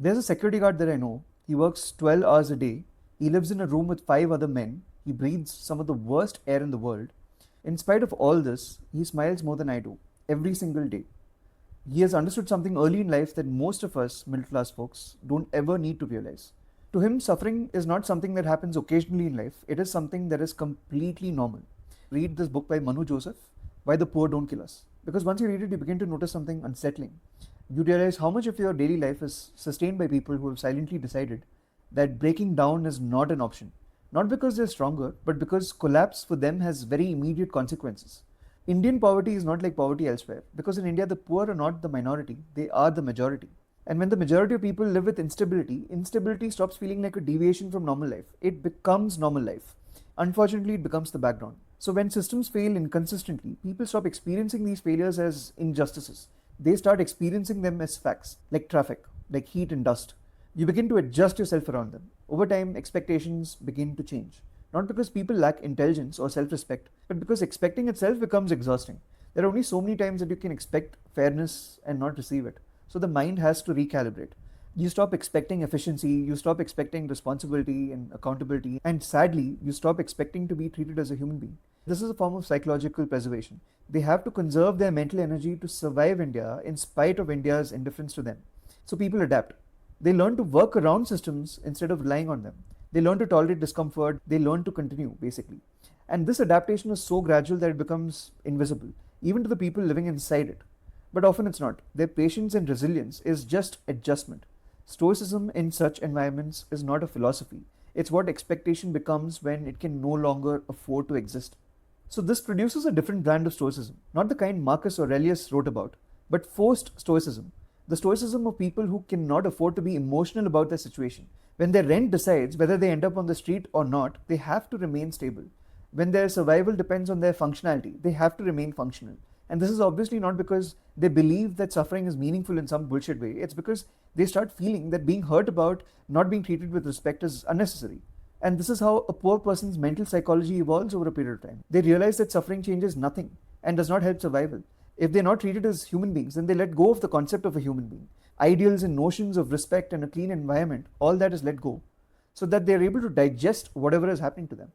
There's a security guard that I know. He works 12 hours a day. He lives in a room with 5 other men. He breathes some of the worst air in the world. In spite of all this, he smiles more than I do, every single day. He has understood something early in life that most of us middle class folks don't ever need to realize. To him, suffering is not something that happens occasionally in life, it is something that is completely normal. Read this book by Manu Joseph, Why the Poor Don't Kill Us. Because once you read it, you begin to notice something unsettling. You realize how much of your daily life is sustained by people who have silently decided that breaking down is not an option. Not because they're stronger, but because collapse for them has very immediate consequences. Indian poverty is not like poverty elsewhere, because in India the poor are not the minority, they are the majority. And when the majority of people live with instability, instability stops feeling like a deviation from normal life. It becomes normal life. Unfortunately, it becomes the background. So when systems fail inconsistently, people stop experiencing these failures as injustices. They start experiencing them as facts, like traffic, like heat and dust. You begin to adjust yourself around them. Over time, expectations begin to change. Not because people lack intelligence or self respect, but because expecting itself becomes exhausting. There are only so many times that you can expect fairness and not receive it. So the mind has to recalibrate. You stop expecting efficiency, you stop expecting responsibility and accountability, and sadly, you stop expecting to be treated as a human being. This is a form of psychological preservation. They have to conserve their mental energy to survive India in spite of India's indifference to them. So people adapt. They learn to work around systems instead of relying on them. They learn to tolerate discomfort, they learn to continue, basically. And this adaptation is so gradual that it becomes invisible, even to the people living inside it. But often it's not. Their patience and resilience is just adjustment. Stoicism in such environments is not a philosophy. It's what expectation becomes when it can no longer afford to exist. So this produces a different brand of stoicism, not the kind Marcus Aurelius wrote about, but forced stoicism. The stoicism of people who cannot afford to be emotional about their situation. When their rent decides whether they end up on the street or not, they have to remain stable. When their survival depends on their functionality, they have to remain functional. And this is obviously not because they believe that suffering is meaningful in some bullshit way. It's because they start feeling that being hurt about not being treated with respect is unnecessary. And this is how a poor person's mental psychology evolves over a period of time. They realize that suffering changes nothing and does not help survival. If they're not treated as human beings, then they let go of the concept of a human being. Ideals and notions of respect and a clean environment, all that is let go, so that they're able to digest whatever is happening to them.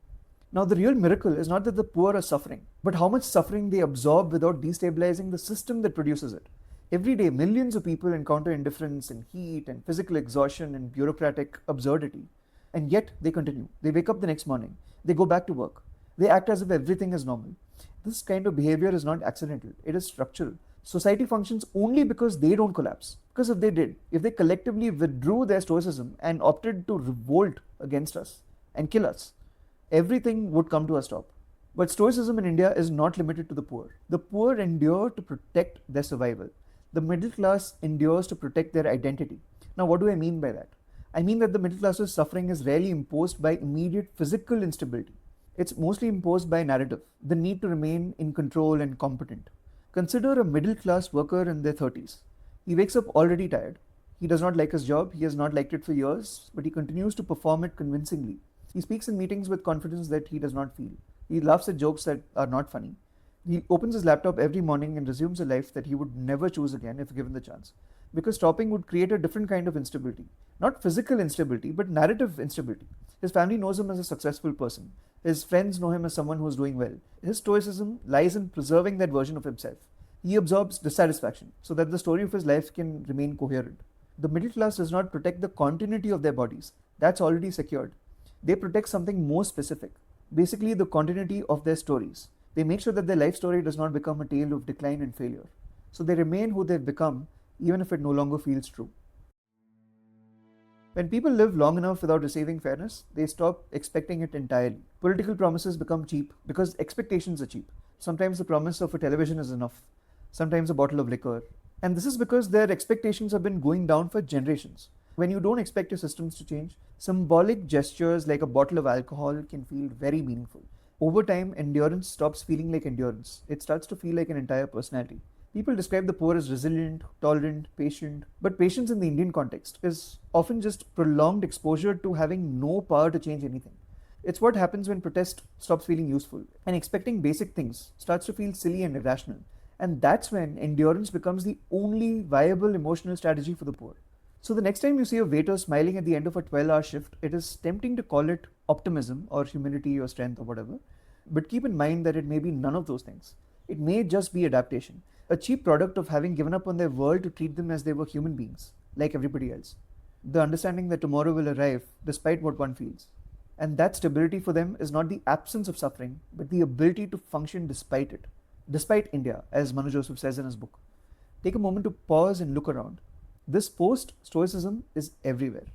Now, the real miracle is not that the poor are suffering, but how much suffering they absorb without destabilizing the system that produces it. Every day, millions of people encounter indifference and heat and physical exhaustion and bureaucratic absurdity. And yet, they continue. They wake up the next morning. They go back to work. They act as if everything is normal. This kind of behavior is not accidental, it is structural. Society functions only because they don't collapse. Because if they did, if they collectively withdrew their stoicism and opted to revolt against us and kill us, everything would come to a stop. But stoicism in India is not limited to the poor. The poor endure to protect their survival. The middle class endures to protect their identity. Now, what do I mean by that? I mean that the middle class's suffering is rarely imposed by immediate physical instability. It's mostly imposed by narrative, the need to remain in control and competent. Consider a middle class worker in their 30s. He wakes up already tired. He does not like his job, he has not liked it for years, but he continues to perform it convincingly. He speaks in meetings with confidence that he does not feel. He laughs at jokes that are not funny. He opens his laptop every morning and resumes a life that he would never choose again if given the chance. Because stopping would create a different kind of instability. Not physical instability, but narrative instability. His family knows him as a successful person. His friends know him as someone who is doing well. His stoicism lies in preserving that version of himself. He absorbs dissatisfaction so that the story of his life can remain coherent. The middle class does not protect the continuity of their bodies. That's already secured. They protect something more specific, basically the continuity of their stories. They make sure that their life story does not become a tale of decline and failure. So they remain who they've become, even if it no longer feels true. When people live long enough without receiving fairness, they stop expecting it entirely. Political promises become cheap because expectations are cheap. Sometimes the promise of a television is enough, sometimes a bottle of liquor. And this is because their expectations have been going down for generations. When you don't expect your systems to change, symbolic gestures like a bottle of alcohol can feel very meaningful. Over time, endurance stops feeling like endurance. It starts to feel like an entire personality. People describe the poor as resilient, tolerant, patient, but patience in the Indian context is often just prolonged exposure to having no power to change anything. It's what happens when protest stops feeling useful and expecting basic things starts to feel silly and irrational. And that's when endurance becomes the only viable emotional strategy for the poor. So the next time you see a waiter smiling at the end of a 12-hour shift, it is tempting to call it optimism or humility or strength or whatever. But keep in mind that it may be none of those things. It may just be adaptation, a cheap product of having given up on their world to treat them as they were human beings, like everybody else. The understanding that tomorrow will arrive despite what one feels. And that stability for them is not the absence of suffering, but the ability to function despite it. Despite India, as Manu Joseph says in his book. Take a moment to pause and look around. This post stoicism is everywhere.